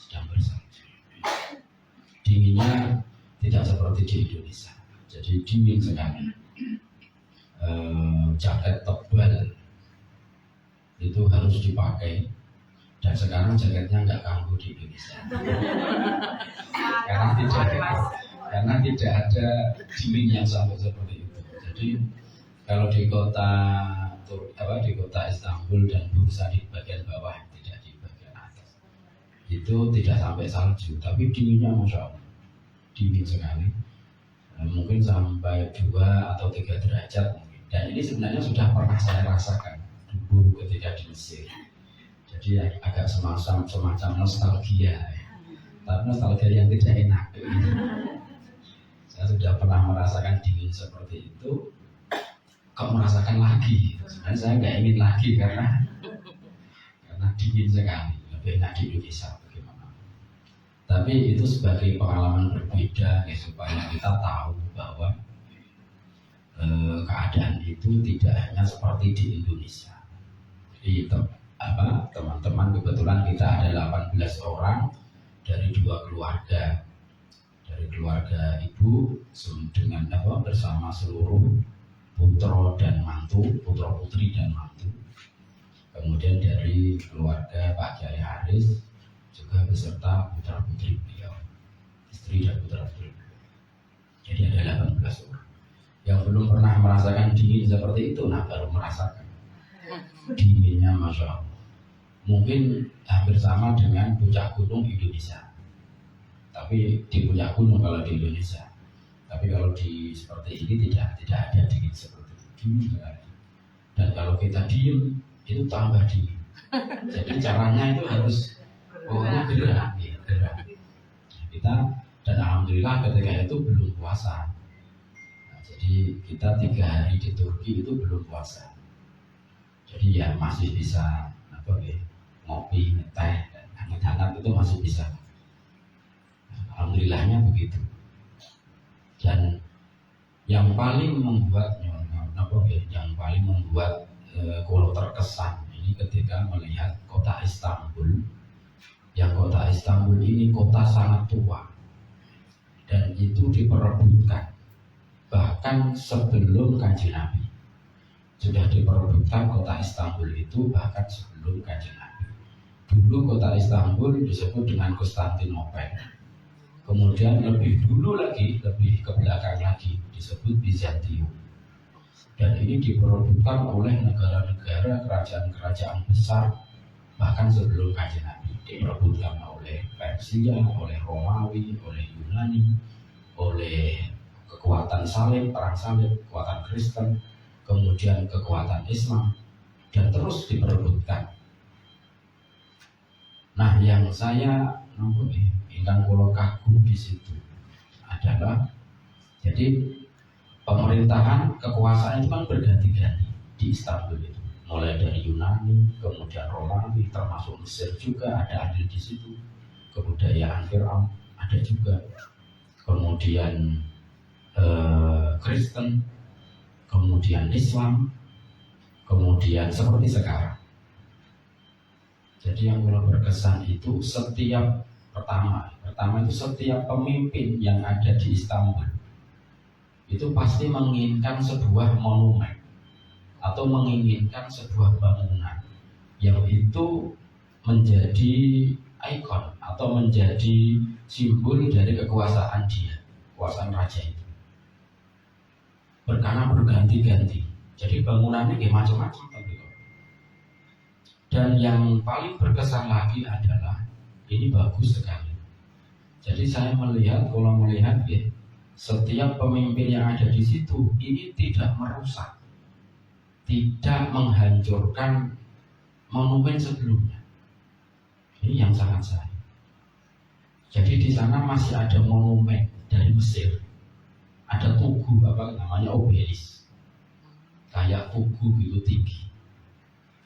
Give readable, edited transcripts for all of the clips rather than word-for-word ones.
sedang bersalju. Dinginnya tidak seperti di Indonesia, jadi dingin sekali. Jaket tebal itu harus dipakai, dan sekarang jaketnya nggak kambuh di Indonesia karena tidak ada dingin yang sampai seperti itu. Jadi kalau di kota Istanbul dan Bursa di bagian bawah, tidak di bagian atas, itu tidak sampai salju, tapi dinginnya masya Allah dingin sekali, mungkin sampai 2 atau 3 derajat mungkin. Dan ini sebenarnya sudah pernah saya rasakan dulu ketika di Mesir. Jadi agak semacam nostalgia, tapi nostalgia yang tidak enak. Saya sudah pernah merasakan dingin seperti itu, kok merasakan lagi? Sebenarnya saya nggak ingin lagi karena dingin sekali. Lebih enak di Indonesia bagaimana? Tapi itu sebagai pengalaman berbeda, ya, supaya kita tahu bahwa keadaan itu tidak hanya seperti di Indonesia. Jadi teman-teman, kebetulan kita ada 18 orang dari 2 keluarga, dari keluarga ibu dengan bersama seluruh putra dan mantu, putra putri dan mantu. Kemudian dari keluarga Pak Kiai Haris juga beserta putra putri beliau, istri dan putra putri. Jadi ada 18 orang. Yang belum pernah merasakan dingin seperti itu, nah baru merasakan dinginnya, masya Allah. Mungkin hampir sama dengan puncak gunung Indonesia, tapi di puncak gunung kalau di Indonesia. Tapi kalau di seperti ini tidak ada dingin seperti itu, dingin sekali. Dan kalau kita diem itu tambah dingin. Jadi caranya itu harus pokoknya gerak. Kita, dan alhamdulillah ketika itu belum puasa. Jadi kita 3 hari di Turki itu belum puasa. Jadi ya masih bisa ngopi, ngeteh, dan hangat-hangat itu masih bisa. Alhamdulillahnya begitu. Dan yang paling membuat kalau terkesan ini ketika melihat kota Istanbul. Yang kota Istanbul ini kota sangat tua dan itu diperebutkan. Bahkan sebelum Kanjeng Nabi sudah diperebutkan kota Istanbul itu, bahkan sebelum Kanjeng Nabi. Dulu kota Istanbul disebut dengan Konstantinopel. Kemudian lebih dulu lagi, lebih ke belakang lagi disebut Bizantium. Dan ini diperebutkan oleh negara-negara, kerajaan-kerajaan besar bahkan sebelum Kanjeng Nabi. Diperebutkan oleh Persia, oleh Romawi, oleh Yunani, oleh kekuatan salib, perang salib, kekuatan Kristen, kemudian kekuatan Islam, dan terus diperebutkan. Nah, yang saya ingkang kula kagum di situ adalah, jadi pemerintahan kekuasaan itu kan berganti-ganti di Istanbul itu, mulai dari Yunani, kemudian Romawi, termasuk Mesir juga ada andil di situ, kebudayaan Fir'aun ada juga, kemudian Kristen, kemudian Islam, kemudian seperti sekarang. Jadi yang mulai berkesan itu pertama itu setiap pemimpin yang ada di Istanbul itu pasti menginginkan sebuah monumen atau menginginkan sebuah bangunan yang itu menjadi ikon atau menjadi simbol dari kekuasaan dia, kekuasaan raja itu. Berkana berganti-ganti. Jadi bangunannya macam-macam. Dan yang paling berkesan lagi adalah ini bagus sekali. Jadi saya melihat setiap pemimpin yang ada di situ ini tidak merusak, tidak menghancurkan monumen sebelumnya. Ini yang sangat sayang. Jadi di sana masih ada monumen dari Mesir. Ada tugu obelis, kayak tugu gitu tinggi.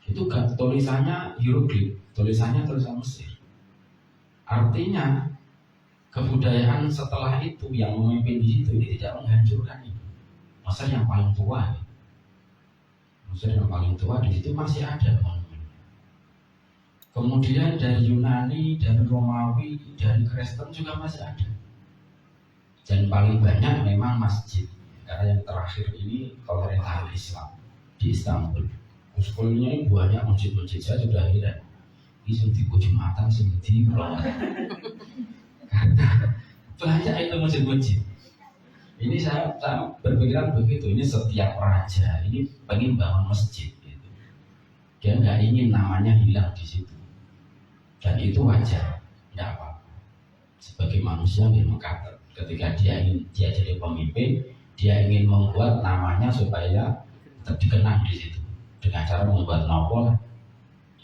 Itu tulisannya hieroglif, tulisan Mesir. Artinya kebudayaan setelah itu yang memimpin di situ ini tidak menghancurkan ini. Mesir yang paling tua, di situ masih ada monumen. Kemudian dari Yunani, dari Romawi, dari Kristen juga masih ada. Dan paling banyak memang masjid. Karena yang terakhir ini pemerintahan Islam di Istanbul. Uskulnya ini banyak masjid-masjid, saya sudah heran. Ini di Jumatan, di karena banyak itu masjid-masjid. Ini saya berpikiran begitu. Ini setiap raja ini pengen bangun masjid. Gitu. Dia nggak ingin namanya hilang di situ. Dan itu wajar, tidak apa-apa. Sebagai manusia yang mengkater, ketika dia jadi pemimpin, dia ingin membuat namanya supaya tetap dikenang di situ. Dengan cara membuat novel.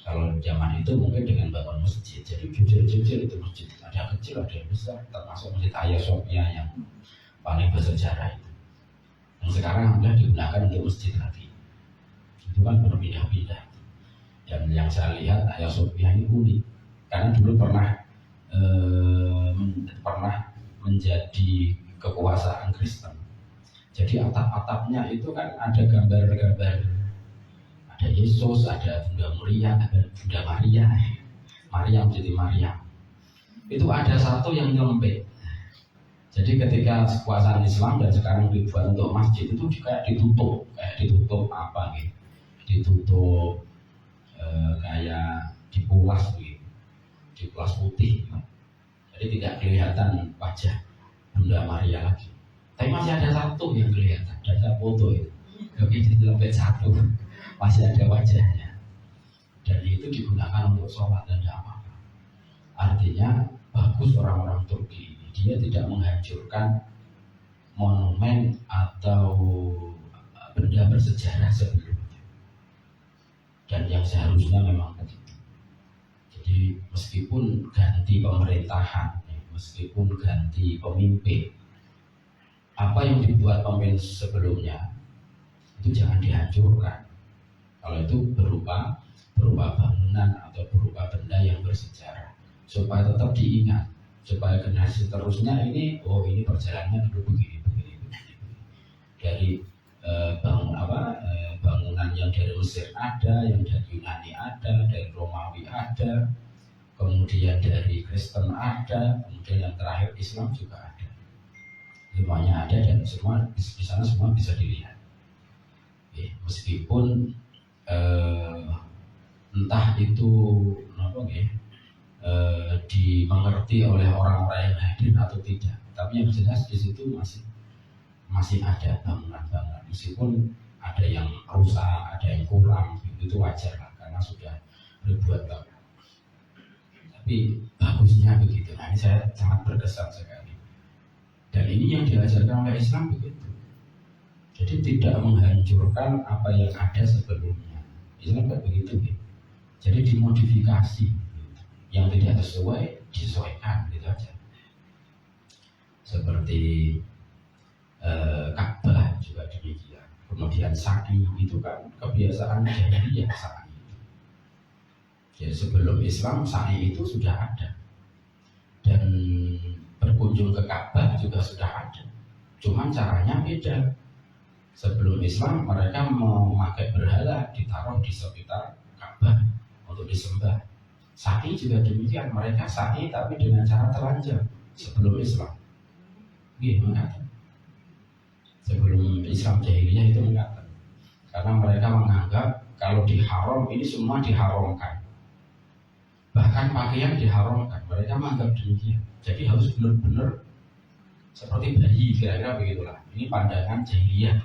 Kalau zaman itu mungkin dengan bangun masjid. Jadi jujur itu masjid. Ada yang kecil, ada yang besar. Termasuk masjid Hagia Sophia yang paling bersejarah itu. Yang sekarang sudah digunakan untuk masjid lagi. Itu kan berpindah-pindah. Dan yang saya lihat Hagia Sophia ini unik. Karena dulu pernah menjadi kekuasaan Kristen. Jadi atap-atapnya itu kan ada gambar-gambar, ada Yesus, ada Bunda Maria, Maria menjadi Maria. Itu ada satu yang nyelempit. Jadi ketika kekuasaan Islam dan sekarang dibuat untuk masjid itu juga ditutup apa gitu, ditutup kayak dipulas gitu. Dipulas putih, jadi tidak kelihatan wajah Bunda Maria lagi. Tapi masih ada satu yang kelihatan, ada foto itu. Oke, jadi lebih satu, masih ada wajahnya. Dan itu digunakan untuk sholat dan apa-apa. Artinya bagus orang-orang Turki ini, dia tidak menghancurkan monumen atau benda bersejarah sebelumnya. Dan yang seharusnya memang begitu. Jadi meskipun ganti pemerintahan, meskipun ganti pemimpin, apa yang dibuat pemimpin sebelumnya itu jangan dihancurkan. Kalau itu berupa bangunan atau berupa benda yang bersejarah, supaya tetap diingat, supaya generasi terusnya ini perjalanannya dulu begini. Dari bangunan yang dari Mesir ada, yang dari Yunani ada, dari Romawi ada, kemudian dari Kristen ada, kemudian yang terakhir Islam juga ada. Semuanya ada dan semua di sana semua bisa dilihat. Meskipun entah itu dimengerti oleh orang-orang yang hadir atau tidak, tapi yang jelas di situ masih ada bangunan-bangunan, meskipun ada yang rusak, ada yang kurang, itu wajar lah, karena sudah ribuan tahun. Tapi bagusnya begitu. Nah, ini saya sangat berkesan sekali. Dan ini yang diajarkan oleh Islam begitu. Jadi tidak menghancurkan apa yang ada sebelumnya. Islam kan begitu ya. Jadi dimodifikasi, yang tidak sesuai disesuaikan, gitu aja. Seperti Ka'bah juga demikian. Kemudian sa'i itu kan kebiasaan jahiliyah sa'i. Jadi sebelum Islam sa'i itu sudah ada. Dan berkunjung ke Ka'bah juga sudah ada. Cuman caranya beda. Sebelum Islam mereka memakai berhala ditaruh di sekitar Ka'bah untuk disembah. Sa'i juga demikian, mereka sa'i tapi dengan cara telanjang sebelum Islam. Gitu kan? Sebelum Islam jahiliyah itu mengatakan, karena mereka menganggap kalau di haram ini semua diharamkan, bahkan pakaian diharamkan. Mereka menganggap demikian. Jadi harus benar-benar seperti bayi, kira-kira begitulah. Ini pandangan jahiliyah.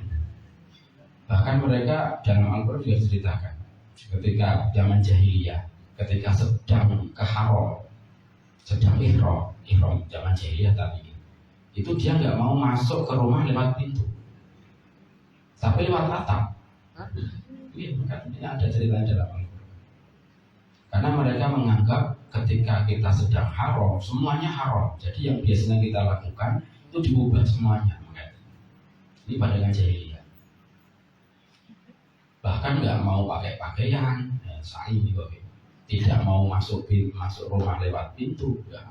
Bahkan mereka dalam Al-Quran juga ceritakan, ketika zaman jahiliyah, ketika sedang ke haram, sedang ihram zaman jahiliyah tadi, itu dia nggak mau masuk ke rumah lewat pintu, tapi lewat atap. Ini ada cerita dalam Al-Quran. Karena mereka menganggap ketika kita sedang haram, semuanya haram. Jadi yang biasanya kita lakukan itu diubah semuanya. Ini pandangan jahiliyah. Bahkan nggak mau pakai pakaian, sa'i juga. Tidak mau masuk rumah lewat pintu. Ya.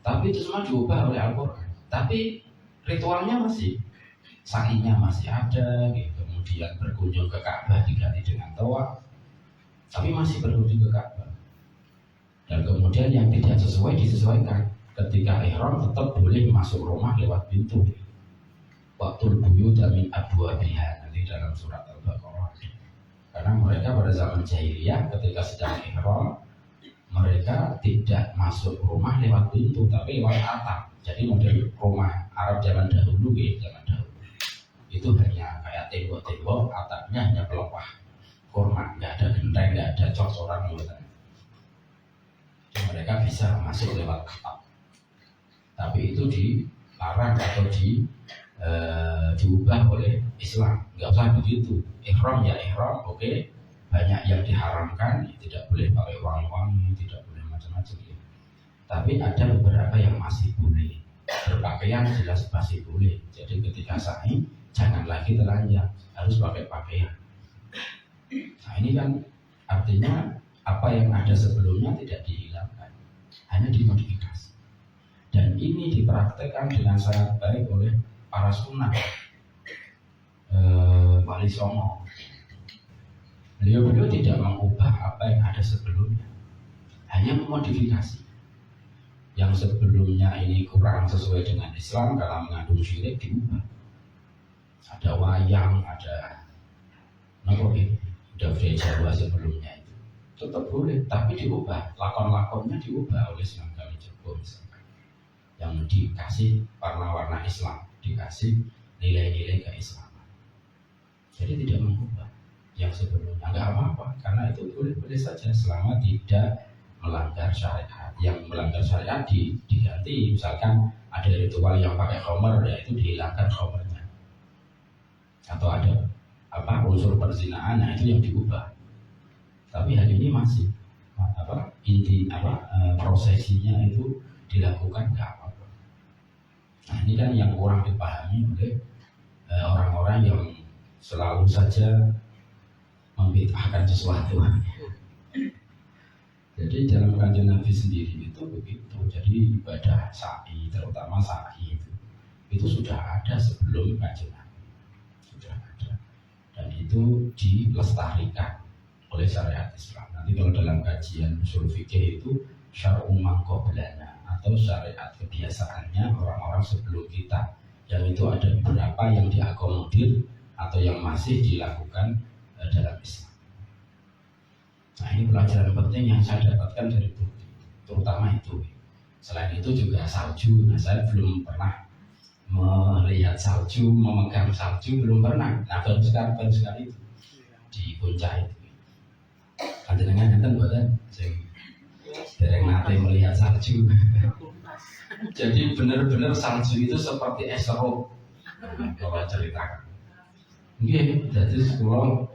Tapi itu semua diubah oleh Al-Quran. Tapi ritualnya masih, sa'inya masih ada, gitu. Kemudian berkunjung ke Ka'bah diganti dengan tawaf, tapi masih berkunjung ke Ka'bah. Dan kemudian yang tidak sesuai disesuaikan. Ketika ihram tetap boleh masuk rumah lewat pintu. Waktu buyut min abwabiha, nanti dalam surat Al-Baqarah. Karena mereka pada zaman jahiliyah ketika sedang ihram, mereka tidak masuk rumah lewat pintu tapi lewat atap. Jadi model rumah Arab zaman dahulu itu hanya kayak tembok-tembok, atapnya hanya pelepah kurma, nggak ada genteng, nggak ada cor-coran gitu. Mereka bisa masuk lewat atap. Tapi itu dilarang atau diubah oleh Islam. Nggak usah begitu. Ihram ya ihram, oke. Banyak yang diharamkan, tidak boleh pakai wangi-wangi, tidak boleh macam-macam ya. Tapi ada beberapa yang masih boleh. Berpakaian jelas masih boleh. Jadi ketika sa'i jangan lagi telanjang, harus pakai pakaian. Nah ini kan artinya apa yang ada sebelumnya tidak dihilangkan, hanya dimodifikasi. Dan ini dipraktekkan dengan sangat baik oleh para sunnah. Wali Songo, beliau tidak mengubah apa yang ada sebelumnya, hanya memodifikasi. Yang sebelumnya ini kurang sesuai dengan Islam karena mengandung syirik, diubah. Ada wayang, ada budaya Jawa sebelumnya itu tetap boleh, tapi diubah, lakon-lakonnya diubah oleh Sunan Kalijaga misalkan, yang dikasih warna-warna Islam, dikasih nilai-nilai keislaman. Jadi tidak mengubah yang sebelumnya, nggak apa-apa, karena itu boleh-boleh saja selama tidak melanggar syariat. Yang melanggar syariat diganti, misalkan ada ritual yang pakai khamar, ya itu dihilangkan khamarnya, atau ada unsur perzinahan, nah itu yang diubah. Tapi hari ini masih prosesinya itu dilakukan nggak apa-apa. Nah ini kan yang kurang dipahami oleh orang-orang yang selalu saja membid'ahkan sesuatu. Jadi dalam Kanjeng Nabi sendiri itu begitu. Jadi ibadah sa'i, terutama sa'i itu sudah ada sebelum Kanjeng Nabi, sudah ada, dan itu dilestarikan oleh syariat Islam. Nanti kalau dalam kajian usul fikih itu syar'u man qablana, atau syariat kebiasaannya orang-orang sebelum kita, yang itu ada beberapa yang diakomodir atau yang masih dilakukan dalam Islam. Nah ini pelajaran penting yang saya dapatkan dari Turki, terutama itu. Selain itu juga salju. Nah saya belum pernah melihat salju, memegang salju, belum pernah. Nah baru sekali itu di puncak itu. Panjenengan enten mboten sing dereng nate melihat salju. Jadi benar-benar salju itu seperti es serut. Kalau ceritakan. Nggih, jadi sekolah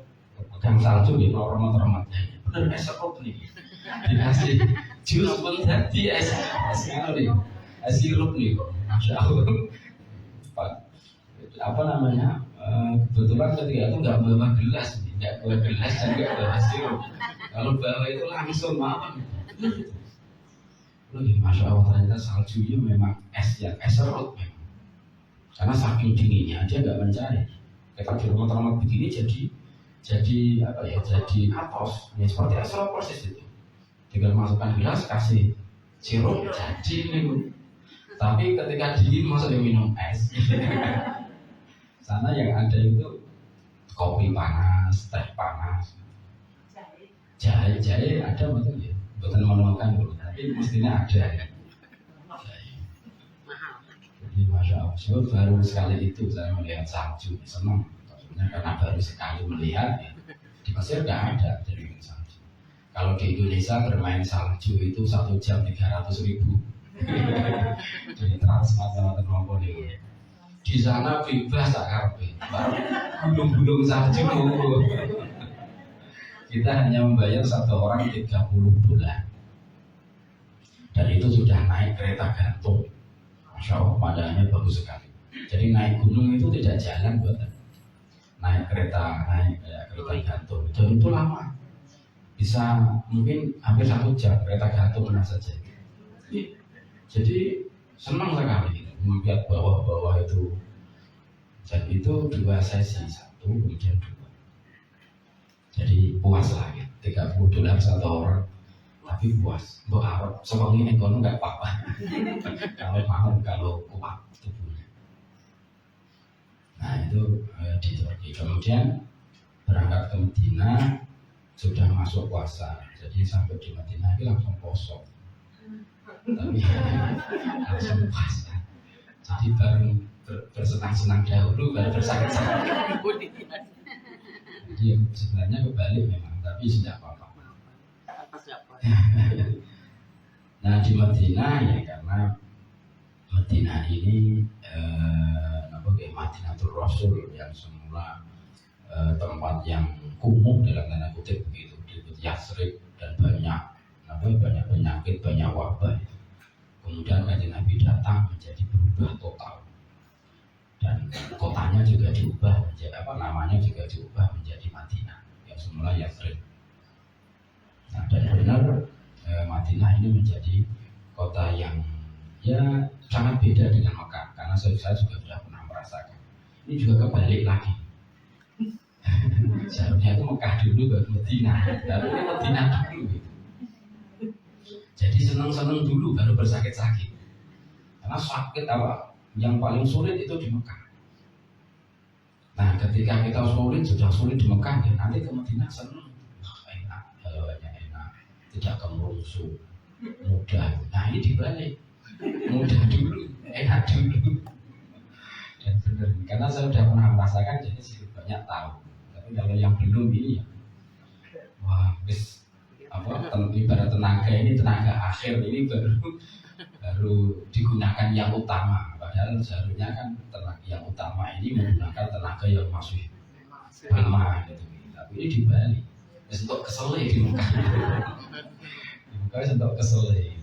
pegang salju nggih remet-remet. Bener es serut nih. Dikasih jus pun jadi es nih. Es sirup nih kok. Masya Allah. Apa namanya? Kebetulan ketika itu nggak bawa gelas, dan nggak bawa sirup. Kalau bawa itu langsung makan. Masya Allah, ternyata saljunya memang es serut memang. Karena saking dinginnya dia nggak mencari. Kita di rumah begini jadi apa ya? Jadi atos. Ya seperti es serut persis itu. Tinggal masukkan gelas, kasih sirup, jadi nih. Tapi ketika dingin maksudnya minum es. Sana yang ada itu kopi panas, teh panas, jahe ada betul ya, bukan menemukan dulu, tapi mestinya ada ya. Jadi masya Allah, so, baru sekali itu saya melihat salju, senang, maksudnya karena baru sekali melihat ya. Di Mesir nggak ada jadi salju. Kalau di Indonesia bermain salju itu 1 jam 300.000. Jadi transmat sama teman-teman ini. Di sana bebas tak karpe, gulung-gulung salju. Kita hanya membayar satu orang $30, dan itu sudah naik kereta gantung. Masya Allah, pemandangannya bagus sekali. Jadi naik gunung itu tidak jalan buat naik kereta gantung. Dan itu lama, bisa mungkin hampir 1 jam kereta gantung saja. Jadi senang sekali melihat bawah-bawah itu. Dan itu 2 sesi, 1 kemudian 2. Jadi puas lah ya, $30 satu orang. tapi puas. Mbok arep sewengi ning kono enggak apa-apa. Kalau mau kalau kuat tubuhnya. Nah itu di Turki. Kemudian berangkat ke Madinah sudah masuk puasa. Jadi sampai di Madinah ini langsung kosong. Tapi langsung puasa. Jadi baru bersenang-senang dahulu baru bersakit-sakit. Jadi sebenarnya kebalik memang, tapi tidak apa-apa. Nah di Madinah ya karena Madinah ini Madinatul Rasul yang semula tempat yang kumuh dalam tanda kutip begitu, disebut Yasrib dan banyak penyakit, banyak wabah. Kemudian Kanjeng Nabi datang menjadi berubah total dan kotanya juga diubah menjadi namanya juga diubah menjadi Madinah yang semula Yasrib. Nah, dan benar Madinah ini menjadi kota yang ya sangat beda dengan Mekah karena saya juga sudah pernah merasakan. Ini juga kebalik lagi. Seharusnya itu Mekah dulu baru Madinah, tapi Madinah dulu gitu. Jadi senang-senang dulu baru bersakit-sakit. Karena sakit apa? Yang paling sulit itu di Mekah. Nah, ketika kita sudah sulit di Mekah, ya nanti ke Madinah senang. Enak, hawanya enak, tidak kemerusuh, mudah. Nah, ini dibalik. Mudah dulu, enak dulu. Dan benar, karena saya sudah pernah merasakan, jadi sedikit banyak tahu. Tapi kalau yang belum ini ya, wah, ibarat tenaga ini tenaga akhir ini baru digunakan yang utama. Padahal seharusnya kan tenaga yang utama ini menggunakan tenaga yang masih prima gitu. Tapi ini dibalik. Untuk keselnya di muka. Di muka untuk keselnya.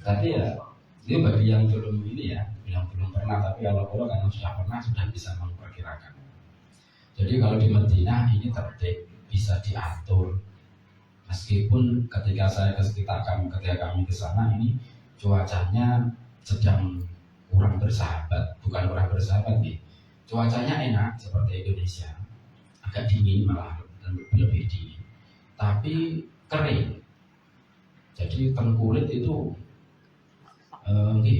Tapi ya ini bagi yang belum ini ya, yang belum pernah. Tapi kalau karena sudah pernah sudah bisa memperkirakan. Jadi kalau di Madinah ini tertib, bisa diatur. Meskipun ketika kami ke sana ini cuacanya sedang kurang bersahabat, bukan kurang bersahabat nih. Cuacanya enak seperti Indonesia, agak dingin malah lebih dingin, tapi kering. Jadi tengkulit itu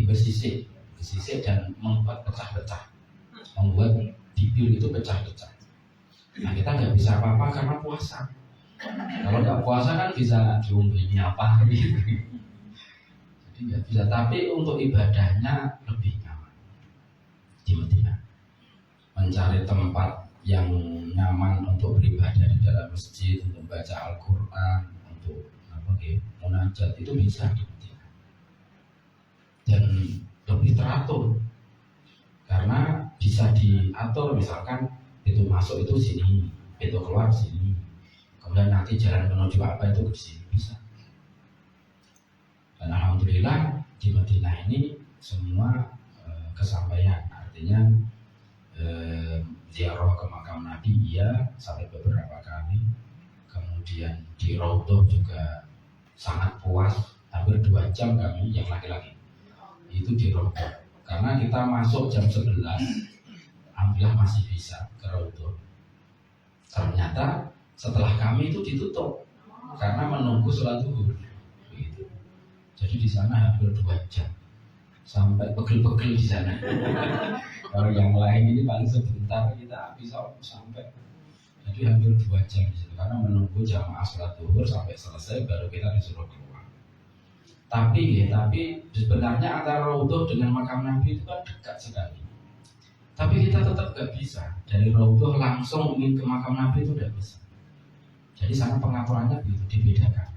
bersisik dan membuat pecah-pecah, membuat bibir itu pecah-pecah. Nah kita nggak bisa apa-apa karena puasa. Kalau nggak puasa kan bisa diombeni apa gitu. Jadi nggak bisa. Tapi untuk ibadahnya lebih nyaman di Madinah. Mencari tempat yang nyaman untuk beribadah di dalam masjid, untuk baca Al-Quran, untuk munajat itu bisa di Madinah. Dan lebih teratur karena bisa diatur, misalkan itu masuk itu sini, itu keluar sini. Kemudian nanti jalan menuju apa itu ke sini bisa. Dan alhamdulillah di Madinah ini semua kesampaian. Artinya ziarah ke makam Nabi iya sampai beberapa kali. Kemudian di Raudhah juga sangat puas, hampir 2 jam kami yang laki-laki itu di Raudhah. Karena kita masuk jam 11, alhamdulillah masih bisa ke Raudhah. Ternyata setelah kami itu ditutup karena menunggu sholat zuhur. Gitu. Jadi di sana hampir 2 jam sampai pegel-pegel di sana. Kalau yang lain ini paling sebentar kita bisa sampai. Jadi hampir 2 jam di situ karena menunggu jamaah sholat zuhur sampai selesai baru kita disuruh keluar. Tapi sebenarnya antara Raudhah dengan makam Nabi itu kan dekat sekali. Tapi kita tetap gak bisa dari Raudhah langsung ingin ke makam Nabi itu tidak bisa. Jadi sana pengaturannya begitu dibedakan.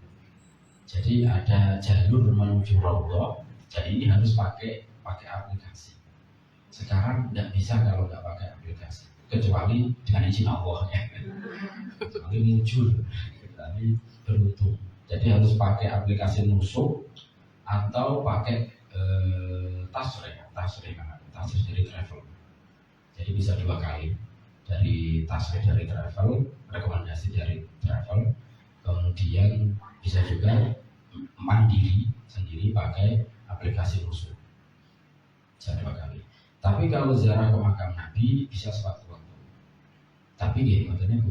Jadi ada jalur menuju Raudhah. Jadi ini harus pakai aplikasi. Sekarang tidak bisa kalau nggak pakai aplikasi, kecuali dengan izin Allah ya. Kecuali muncul, kecuali beruntung. Jadi harus pakai aplikasi Nusuk atau pakai Tasrih dari travel. Jadi bisa 2 kali. Dari Tasrih dari travel, rekomendasi dari travel, kemudian bisa juga mandiri sendiri pakai aplikasi Nusuk. Bisa 2 kali. Tapi kalau ziarah ke makam Nabi bisa sewaktu-waktu. Tapi maksudnya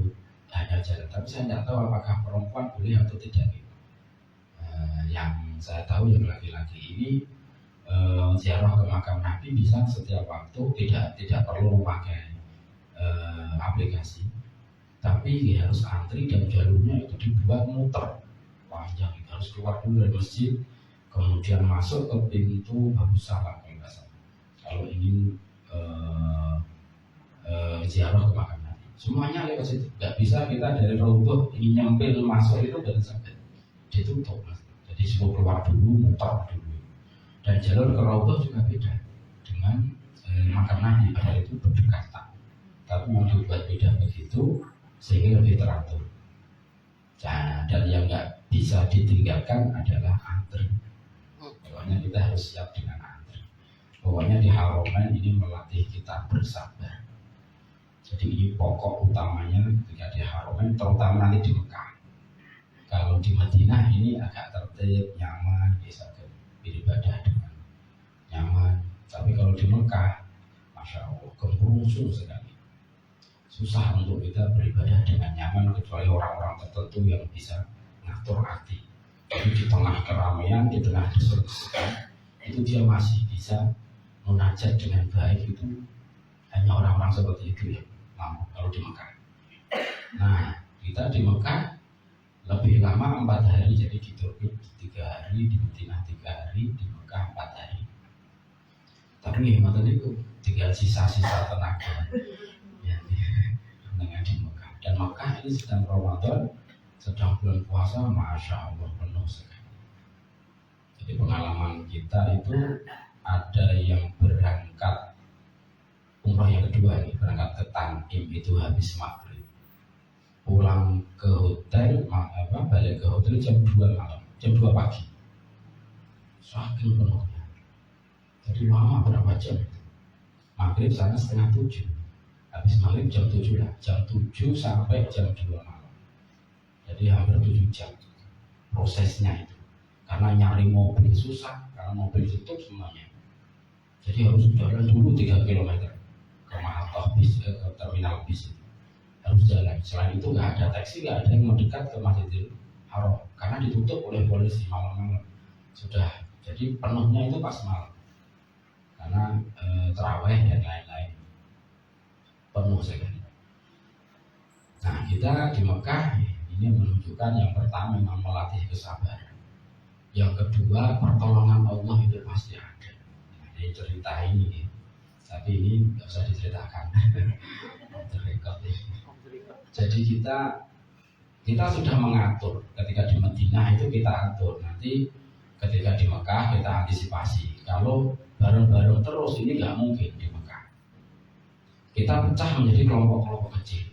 hanya jalan. Tapi saya tidak tahu apakah perempuan boleh atau tidak. yang saya tahu yang laki-laki ini ziarah ke makam Nabi bisa setiap waktu, tidak perlu memakai aplikasi, tapi harus antri dan jalurnya itu dibuat muter panjang, harus keluar dulu dari masjid, kemudian masuk ke pintu Bagus Salam kalau ingin ziarah ke makam Nabi. Semuanya lewat situ, nggak bisa kita dari Raudhah ingin nyempil masuk itu dan sakit, ditutup. Jadi semua keluar dulu, muter dulu. Dan jalur ke Raudhah juga beda dengan makam Nabi, padahal itu berdekatan, tapi mau dibuat beda begitu sehingga lebih teratur. Dan yang nggak bisa ditinggalkan adalah antri. Pokoknya kita harus siap dengan antri. Pokoknya di Haromain ini melatih kita bersabar. Jadi ini pokok utamanya ketika di Haromain, terutama nanti di Mekah. Kalau di Madinah ini agak tertib, nyaman, bisa beribadah dengan nyaman. Tapi kalau di Mekah, Masya Allah, kemerungsung sekali. Susah untuk kita beribadah dengan nyaman kecuali orang-orang tertentu yang bisa ngatur hati. Jadi di tengah keramaian, di tengah desak-desakan, itu dia masih bisa munajat dengan baik. Itu hanya orang-orang seperti itu ya, kalau di Mekah. Nah, kita di Mekah lebih lama 4 hari, jadi di Turki 3 hari, di Madinah 3 hari, di Mekah 4 hari. Tapi hemat itu tinggal sisa-sisa tenaga ya, dengan di Mekah. Dan Mekah ini sedang Ramadan, sedang bulan puasa, Masya Allah penuh sekali. Jadi pengalaman kita itu ada yang berangkat umrah yang kedua ini, berangkat ke Tanim itu habis maghrib, pulang ke hotel, balik ke hotel jam 2 malam, jam 2 pagi, saking penuhnya. Jadi lama berapa jam? Maghrib sana setengah 7, habis maghrib jam 7 lah, jam 7 sampai jam 2 malam. Jadi hampir 7 jam prosesnya itu. Karena nyari mobil susah, karena mobil tutup semuanya. Jadi harus jalan dulu 3 km ke Mahathah bis, ke terminal bis itu. Harus jalan. Selain itu nggak ada taksi, nggak ada yang mendekat ke Masjidil Haram karena ditutup oleh polisi malam-malam. Sudah, jadi penuhnya itu pas malam karena terawih dan lain-lain, penuh sekali. Nah, kita di Mekah ini menunjukkan yang pertama memang melatih kesabaran, yang kedua pertolongan Allah itu pasti ada. Jadi cerita ini, tapi ini nggak usah diceritakan. Terrekod ini. Jadi kita sudah mengatur ketika di Madinah itu kita atur, nanti ketika di Mekah kita antisipasi. Kalau bareng-bareng terus ini nggak mungkin di Mekah. Kita pecah menjadi kelompok-kelompok kecil.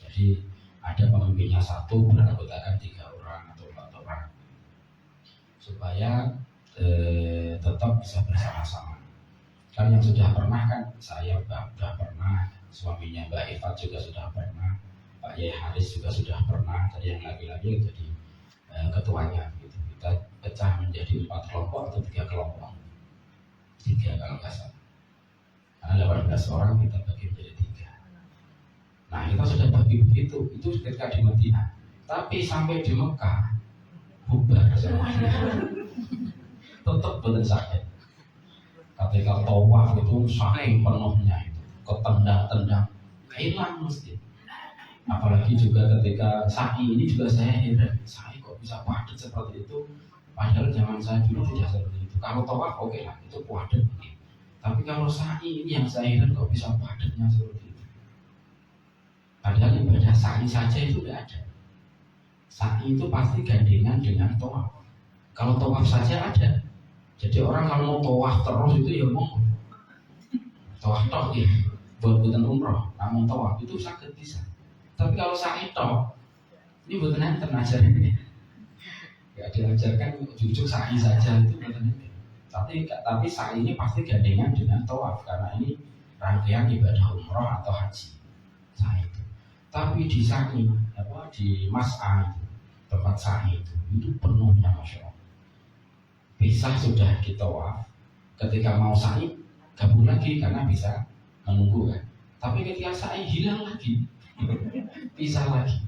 Jadi ada pemimpinnya 1 beranggotakan 3 orang atau 4 orang supaya tetap bisa bersama-sama. Kan yang sudah pernah kan saya sudah pernah, suaminya Mbak Ifat juga sudah pernah, Pak Yai Haris juga sudah pernah. Jadi yang laki-laki jadi ketuanya gitu. Kita pecah menjadi 4 kelompok atau 3 kelompok, 3 kalau nggak salah. Karena 18 orang kita bagi menjadi 3. Nah, kita sudah bagi begitu, itu ketika di Madinah. Tapi sampai di Mekah bubar semuanya. Tetap betul sakit. Ketika tawaf itu saking penuhnya itu, ketendang-tendang, hilang mesti. Apalagi juga ketika sa'i ini juga saya heran, sa'i kok bisa padat seperti itu. Padahal zaman saya dulu tidak seperti itu. Kalau tawaf oke lah, itu padat. Tapi kalau sa'i ini yang saya heran kok bisa padatnya seperti itu. Padahal ibadah sa'i saja itu tidak ada. Sa'i itu pasti gandengan dengan tawaf. Kalau tawaf saja ada. Jadi orang kalau mau tawaf terus itu ya mau tawaf toh ya, buat-buatan umroh, namun tawaf itu sakit bisa. Tapi kalau sa'i toh, ini buatan enten ajaran ini. Ya diajarkan jujur sa'i saja itu buatan ini. Tapi sa'i ini pasti gandengan dengan tawaf karena ini rangkaian ibadah umroh atau haji. Sa'i itu. Tapi di sa'i di mas'a itu, tempat sa'i itu penuhnya Masya Allah. Bisa sudah ditawaf, ketika mau sa'i gabung lagi karena bisa menunggu kan. Tapi ketika sa'i hilang lagi, pisah lagi.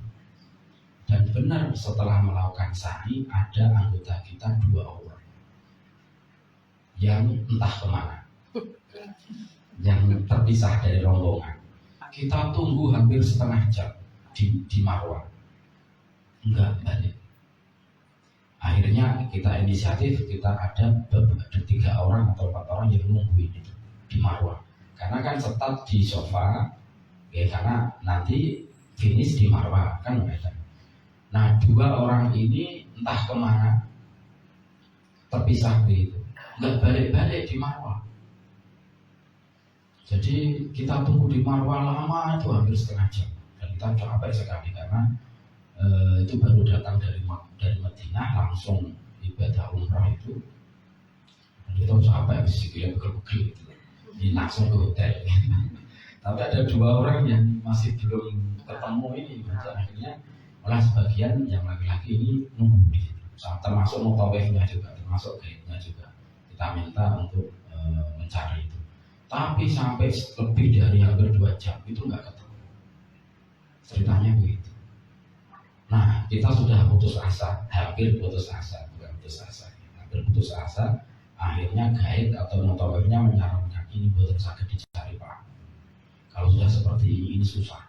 Dan benar setelah melakukan sa'i ada anggota kita 2 orang yang entah kemana, yang terpisah dari rombongan. Kita tunggu hampir setengah jam di Marwah, enggak balik. Akhirnya kita inisiatif, kita ada 3 orang atau 4 orang yang nungguin itu di Marwah. Karena kan setat di sofa, ya karena nanti finish di Marwah kan mereka. Nah 2 orang ini entah kemana terpisah begitu, nggak balik-balik di Marwah. Jadi kita tunggu di Marwah lama itu hampir setengah jam dan kita capek sekali karena itu baru datang dari Madinah langsung ibadah umrah itu dan kita capek sikilnya pegel-pegel gitu. Ini langsung ke hotel. Tapi ada 2 orang yang masih belum ketemu ini, akhirnya malah sebagian yang laki-laki ini nunggu di situ. Termasuk mutawifnya juga, termasuk gaibnya juga. Kita minta untuk mencari itu. Tapi sampai lebih dari hampir 2 jam itu nggak ketemu. Ceritanya begitu. Nah, kita sudah putus asa, hampir putus asa, bukan putus asa, hampir putus asa. Akhirnya gaib atau mutawifnya menyarankan ini betul sakit dicari Pak. Kalau sudah seperti ini susah,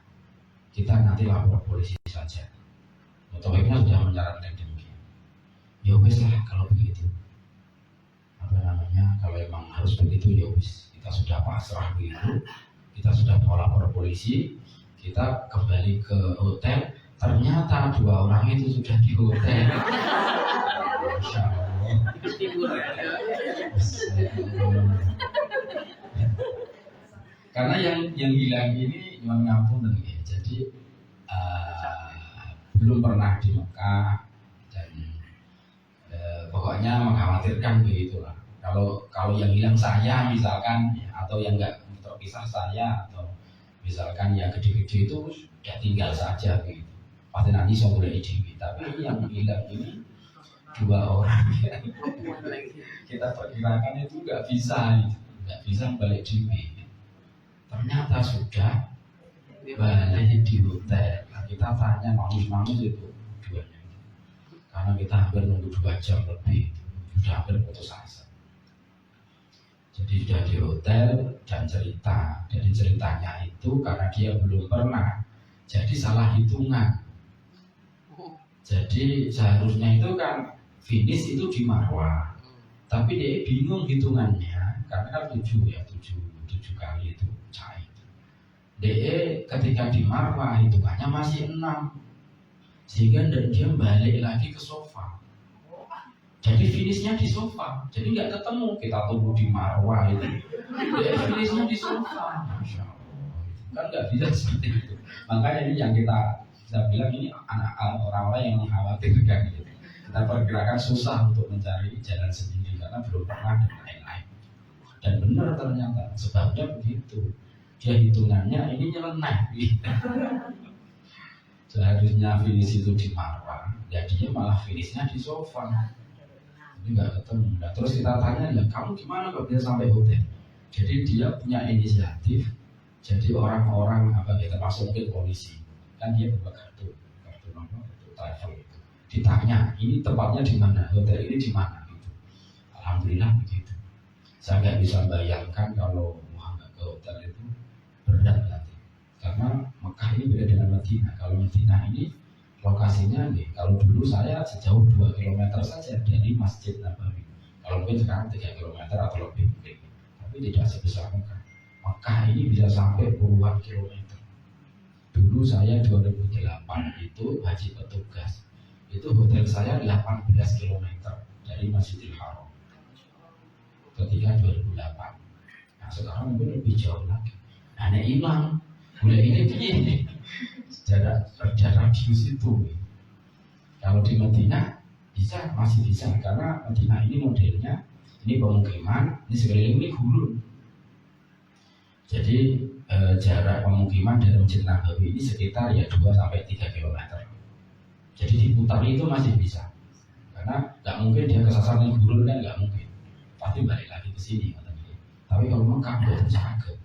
kita nanti lapor polisi saja. Mutawifnya sudah menyarankan demikian. Ya wis lah kalau begitu. Kalau emang harus begitu ya wis. Kita sudah pasrah begitu. Kita sudah mau lapor polisi. Kita kembali ke hotel. Ternyata 2 orang itu sudah di hotel. Masya Allah. Karena yang hilang ini nyuwun ngapunten ya. Jadi belum pernah di Mekah dan pokoknya mengkhawatirkan begitulah. Kalau yang hilang saya misalkan ya, atau yang enggak terpisah saya atau misalkan yang gede-gede itu sudah tinggal saja begitu. Pasti nanti saya boleh dewi. Tapi yang hilang ini 2 orang kita perkirakan itu nggak bisa balik dewi. Ternyata sudah balik di hotel. Nah, kita tanya mangus itu 2-nya. Karena kita hampir nunggu 2 jam lebih, sudah hampir putus asa. Jadi sudah di hotel dan cerita. Jadi ceritanya itu karena dia belum pernah, jadi salah hitungan. Jadi seharusnya itu kan finish itu di Marwah, tapi dia bingung hitungannya karena kan 7 kali itu cair. Dia ketika di Marwah hitungannya masih 6, sehingga dia balik lagi ke sofa. Jadi finishnya di sofa, jadi nggak ketemu. Kita tunggu di Marwah itu, dia finishnya di sofa. Masya Allah, kan nggak bisa seperti itu. Makanya ini yang kita bilang ini anak orang-orang yang mengkhawatirkan gitu. Kita perkirakan susah untuk mencari jalan sendiri karena belum pernah dan lain-lain. Dan benar ternyata sebabnya begitu. Dia hitungannya ini nyeleneh gitu. Seharusnya finish itu di Marwah, ya dia malah finishnya di sofa. Ini nggak ketemu. Nah, terus kita tanya, ya kamu gimana kok bisa sampai hotel? Jadi dia punya inisiatif. Jadi orang-orang kita termasuk mungkin polisi. Kan dia buka kartu travel itu. Ditanya, ini tempatnya di mana? Hotel ini di mana? Gitu. Alhamdulillah begitu. Saya nggak bisa bayangkan kalau mau ke hotel itu berat nanti. Karena Mekah ini beda dengan Madinah. Kalau Madinah ini lokasinya nih, kalau dulu saya sejauh 2 km saja dari Masjid Nabawi. Kalau mungkin sekarang 3 km atau lebih mungkin. Tapi tidak sebesar Mekah. Mekah ini bisa sampai puluhan kilometer. Dulu saya 2008 itu haji petugas. Itu hotel saya 18 km dari Masjidil Haram. Ketika 2008. Nah sekarang mungkin lebih jauh lagi. Nah ini hilang. Boleh ini jarak radius itu. Kalau di Madinah masih bisa karena Madinah ini modelnya ini pemukiman, ini sekeliling ini gurun. Jadi jarak pemukiman dari Masjid Nabawi ini sekitar 2-3 km. Jadi diputar itu masih bisa. Karena nggak mungkin dia kesasar yang gurun kan nggak mungkin. Pasti balik lagi ke sini katanya. Tapi kalau Mekah bukan sakit.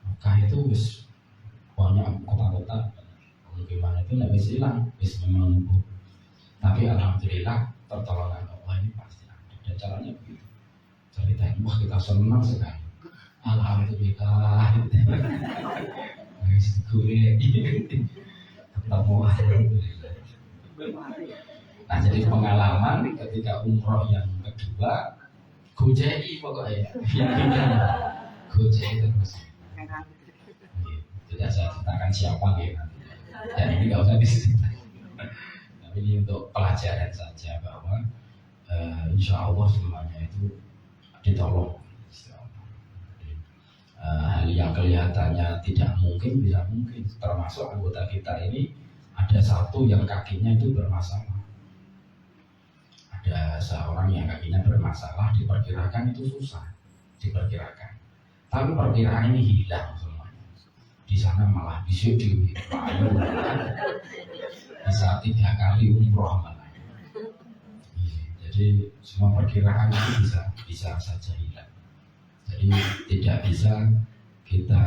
Mekah itu banyak kota-kota bagaimana itu nggak bisa hilang, bisa memang lumpuh. Tapi alhamdulillah pertolongan Allah ini pasti ada. Dan caranya begitu. Ceritain, wah kita senang sekali. Alhamdulillah. Guys, gue ketemu alhamdulillah. Nah jadi pengalaman ketika umroh yang kedua, gojei pokoknya, gojei terus. Tidak saya ceritakan siapa gitu. Dan ini nggak usah diceritakan. Tapi ini untuk pelajaran saja bahwa insya Allah semuanya itu ditolong. Hal yang kelihatannya tidak mungkin bisa mungkin. Termasuk anggota kita ini ada satu yang kakinya itu bermasalah. Ada seorang yang kakinya bermasalah, diperkirakan itu susah, diperkirakan. Tapi perkiraan ini hilang semuanya. Di sana malah bisa dipayu, bisa 3 kali umroh malah. Jadi semua perkiraan itu bisa saja hilang. Jadi tidak bisa kita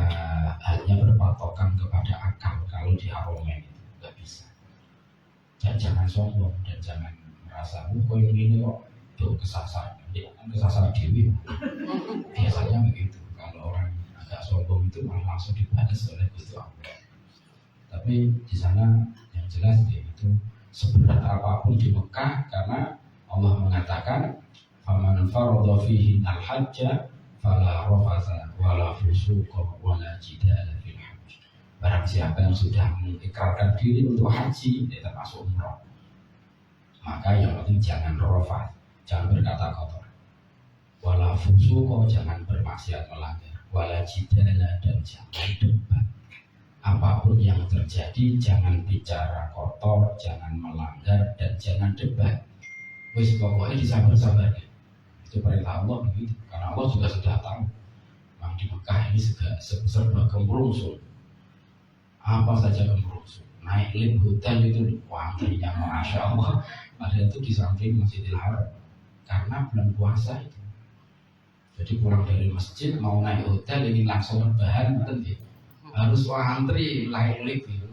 hanya berpatokan kepada akal kalau di Haromen itu nggak bisa. Dan jangan sombong dan jangan merasa kok yang ini kok tuh kesasar, ya, kesasar dewi. Biasanya begitu. Kalau orang agak sombong itu malah langsung dibalas oleh Gusti Allah. Tapi di sana yang jelas itu seberat apapun di Mekah karena Allah mengatakan faman faradha fihi al-hajja fala rafatha wala fusuqa wala jidala fil hajj. Barang siapa yang sudah mengikrarkan diri untuk haji, dia termasuk umrah, maka yang penting jangan rafat, jangan berkata kotor, wala fusuqa, jangan bermaksiat melanggar, wala jidala, dan jangan debat. Apapun yang terjadi jangan bicara kotor, jangan melanggar, dan jangan debat. Wis pokoknya disabar-sabar. Itu perintah Allah begitu. Karena Allah juga sudah tahu memang di Mekah ini serba gembrungsung. Apa saja gembrungsung. Naik lift hotel itu wanginya Masya Allah. Padahal itu di samping Masjidil Haram. Karena bulan puasa itu. Jadi pulang dari masjid mau naik hotel ingin langsung rebahan nanti harus antri naik lift itu.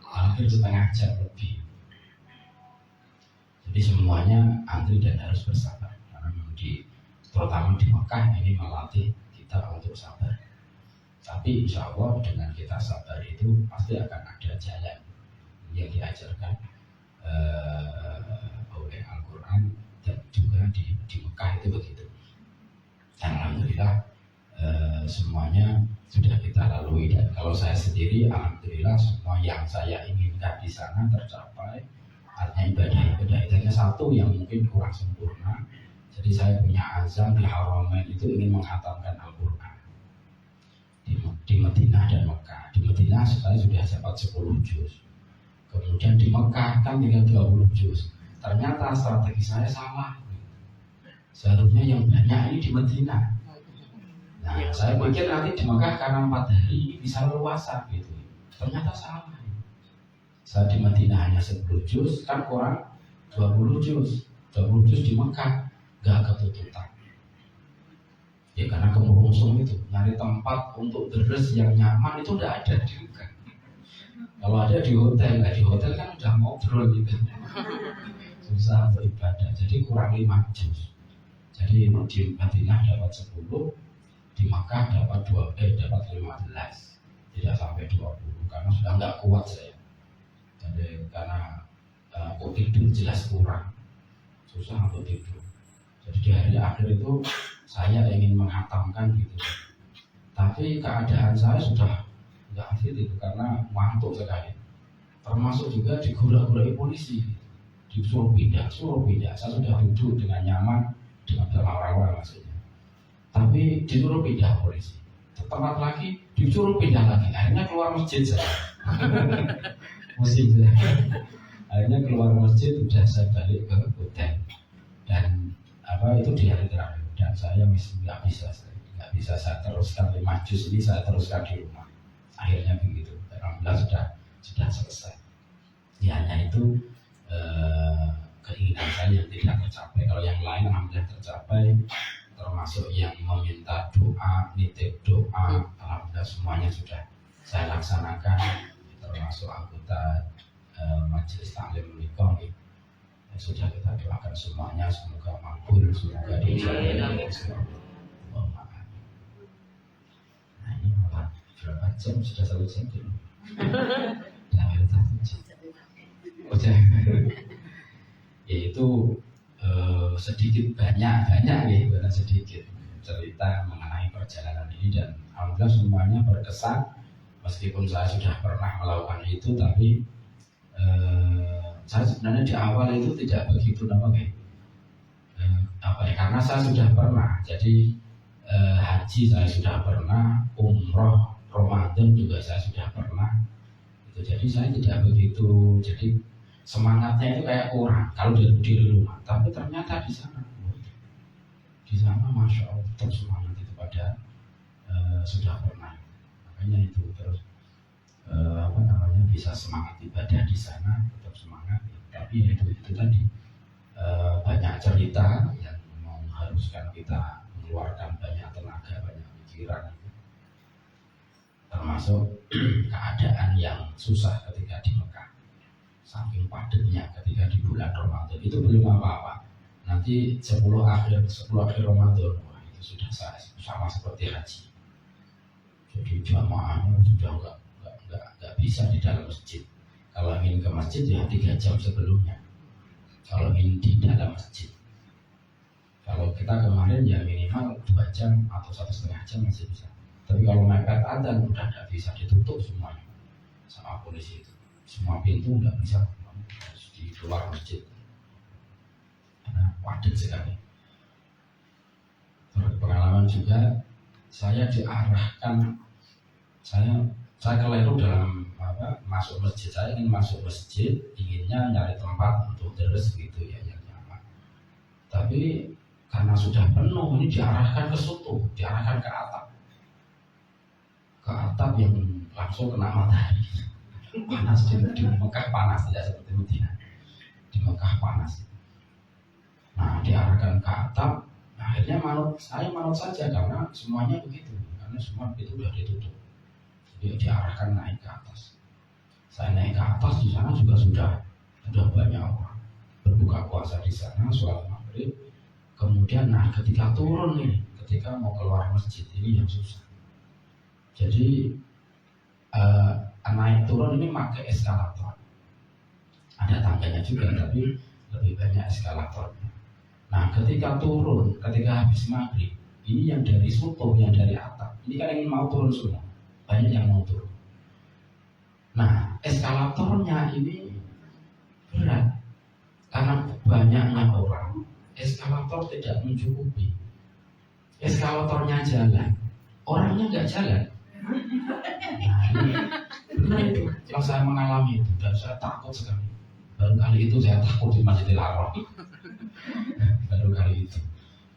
Hampir setengah jam lebih. Jadi semuanya antri dan harus bersabar. Terutama di Mekah ini melatih kita untuk sabar. Tapi insya Allah dengan kita sabar itu pasti akan ada jalan yang diajarkan oleh Al-Quran dan juga di Mekah itu begitu. Dan alhamdulillah semuanya sudah kita lalui. Dan kalau saya sendiri alhamdulillah semua yang saya inginkan di sana tercapai. Artinya ibadah itu hanya satu yang mungkin kurang sempurna. Jadi saya punya azam di Haromen itu ingin menghatamkan Al-Quran di Madinah dan Mekah. Di Madinah saya sudah dapat 10 juz. Kemudian di Mekah kan tinggal 20 juz. Ternyata strategi saya salah. Seharusnya yang banyak ini di Madinah. Nah saya pikir nanti di Mekah karena 4 hari bisa leluasa gitu. Ternyata salah. Saya di Madinah hanya 10 juz, kan kurang 20 juz. 20 juz di Mekah gak ketutupan. Ya karena kemurungsung itu nyari tempat untuk deres yang nyaman itu udah ada juga. Kalau ada di hotel, nggak di hotel kan udah ngobrol gitu. Susah untuk ibadah. Jadi kurang 5 juz. Jadi di Madinah dapat 10, di Makkah dapat 15, tidak sampai 20 karena sudah nggak kuat saya. Jadi karena kok tidur jelas kurang, susah untuk tidur. Jadi di hari akhir itu saya ingin menghatamkan gitu, tapi keadaan saya sudah nggak fit itu karena ngantuk sekali. Termasuk juga digura-gurai polisi, disuruh pindah. Saya sudah duduk dengan nyaman dengan rawa maksudnya, tapi disuruh pindah polisi. Tempat lagi disuruh pindah lagi. Akhirnya keluar masjid saya. Musim saya. Akhirnya keluar masjid udah saya balik ke hotel dan itu di hari terakhir dan saya nggak bisa saya teruskan 5 juz ini saya teruskan di rumah. Akhirnya begitu. Alhamdulillah sudah selesai. Ya hanya itu keinginan saya yang tidak tercapai. Kalau yang lain alhamdulillah tercapai, termasuk yang meminta doa, nitip doa, alhamdulillah semuanya sudah saya laksanakan. termasuk anggota majelis taklim menikah nih. Sudah kita doakan semuanya, semoga makbul, semoga dijadikan Nah ini malah berapa jam sudah 1 jam dulu. Jangan 1 jam. Yaitu sedikit banyak ya, bukan sedikit cerita mengenai perjalanan ini, dan alhamdulillah semuanya berkesan. Meskipun saya sudah pernah melakukan itu, tapi saya sebenarnya di awal itu tidak begitu karena saya sudah pernah. Jadi haji saya sudah pernah, umroh Ramadan juga saya sudah pernah. Itu jadi saya tidak begitu. Jadi semangatnya itu kayak kurang kalau di rumah. Tapi ternyata di sana masya Allah tetap semangat itu pada sudah pernah. Makanya itu terus bisa semangat ibadah di sana, tetap semangat. Tapi itu tadi banyak cerita yang mengharuskan kita mengeluarkan banyak tenaga, banyak pikiran, termasuk keadaan yang susah ketika di Mekah, saking padatnya ketika di bulan Ramadan. Itu belum apa-apa, nanti 10 akhir Ramadan, wah itu sudah sama seperti haji. Jadi jamaahnya sudah nggak bisa di dalam masjid. Kalau ingin ke masjid ya 3 jam sebelumnya. Kalau ingin di dalam masjid, kalau kita kemarin ya minimal 2 jam atau 1,5 jam masih bisa. Tapi kalau mepet adzan udah nggak bisa, ditutup semuanya sama polisi itu. Semua pintu nggak bisa, harus di luar masjid. Karena padat sekali. Pengalaman juga, saya diarahkan, saya keliru dalam masuk masjid. Saya ingin masuk masjid, inginnya nyari tempat untuk terus gitu ya yang nyaman. Tapi karena sudah penuh, ini diarahkan ke situ, diarahkan ke atap yang langsung kena matahari. Panas di Mekah, panas, tidak seperti Madinah. Di Mekah panas. Nah diarahkan ke atap, akhirnya saya manut saja karena semuanya begitu, karena semua itu sudah ditutup. Jadi diarahkan naik ke atas. Saya naik ke atas, di sana juga sudah banyak orang berbuka puasa di sana, sholat maghrib. Kemudian ketika turun nih, ketika mau keluar masjid ini yang susah. Jadi naik turun ini pakai eskalator. Ada tangganya juga, tapi lebih banyak eskalatornya. Nah ketika turun, ketika habis maghrib, ini yang dari soto, yang dari atap, ini kan ingin mau turun semua, banyak yang mau turun. Nah eskalatornya ini berat, karena banyaknya orang, eskalator tidak mencukupi. Eskalatornya jalan, orangnya nggak jalan. Nah ini benar itu, yang saya mengalami itu, dan saya takut sekali. Baru kali itu saya takut di Masjidil Haram. Baru kali itu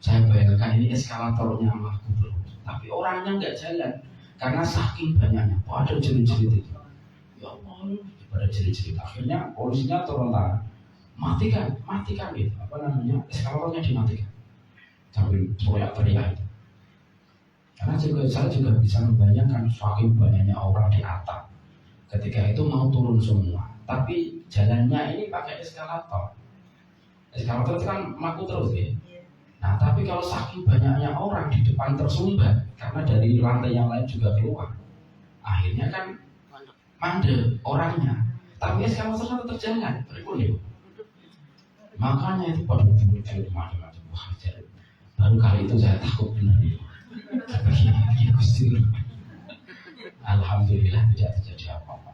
saya bayangkan ini eskalatornya laku bro, tapi orangnya nggak jalan karena saking banyaknya. Ada jerit-jerit itu, ya Allah, pada jerit-jerit. Akhirnya polisinya turun tangan, matikan gitu, eskalatornya dimatikan sambil teriak-teriak itu. Karena saya juga bisa membayangkan saking banyaknya orang di atap ketika itu mau turun semua, tapi jalannya ini pakai eskalator. Eskalator itu kan mlaku terus ya. Nah tapi kalau saking banyaknya orang di depan tersumbat, karena dari lantai yang lain juga keluar, akhirnya kan mandek orangnya. Tapi eskalator tetap jalan, berikutnya. Makanya itu pada muncul macam-macam. Wah, baru kali itu saya takut benar ya. Alhamdulillah tidak terjadi apa-apa.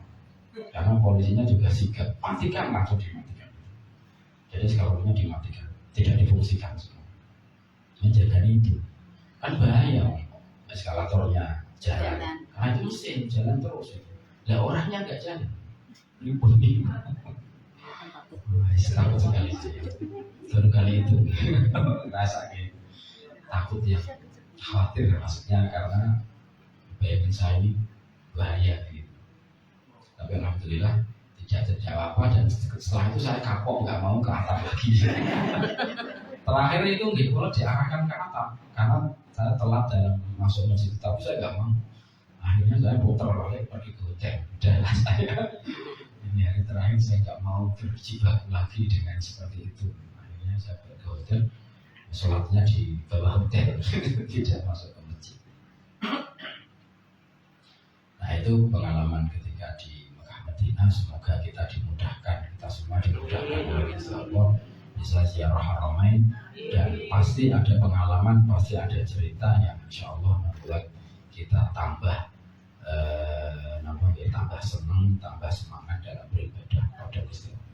Karena polisinya juga sigap, matikan, langsung dimatikan. Jadi eskalatornya dimatikan, tidak difungsikan semua. Menjaga itu kan bahaya, eskalatornya jalan, karena itu mesin jalan terus. Lah orangnya nggak jalan, ribut nih. Takut sekali itu. Baru kali itu rasa takut ya, khawatir maksudnya, karena bayangin saya ini bahaya gitu. Tapi alhamdulillah tidak terjadi apa, dan setelah itu saya kapok, nggak mau ke atap lagi. Terakhir itu kalau diarahkan ke atap, karena saya telat dalam masuk masjid, tapi saya nggak mau. Akhirnya saya putar balik pergi ke hotel. Udahlah saya ini hari terakhir saya nggak mau berjibaku lagi dengan seperti itu. Akhirnya saya pergi ke hotel, sholatnya di bawah hotel, tidak masuk ke masjid. Nah itu pengalaman ketika di Mekah Madinah. Semoga kita dimudahkan, kita semua dimudahkan oleh Allah bisa ziarah Haramain, dan pasti ada pengalaman, pasti ada cerita yang insya Allah membuat kita tambah tambah senang, tambah semangat dalam beribadah pada Gusti Allah.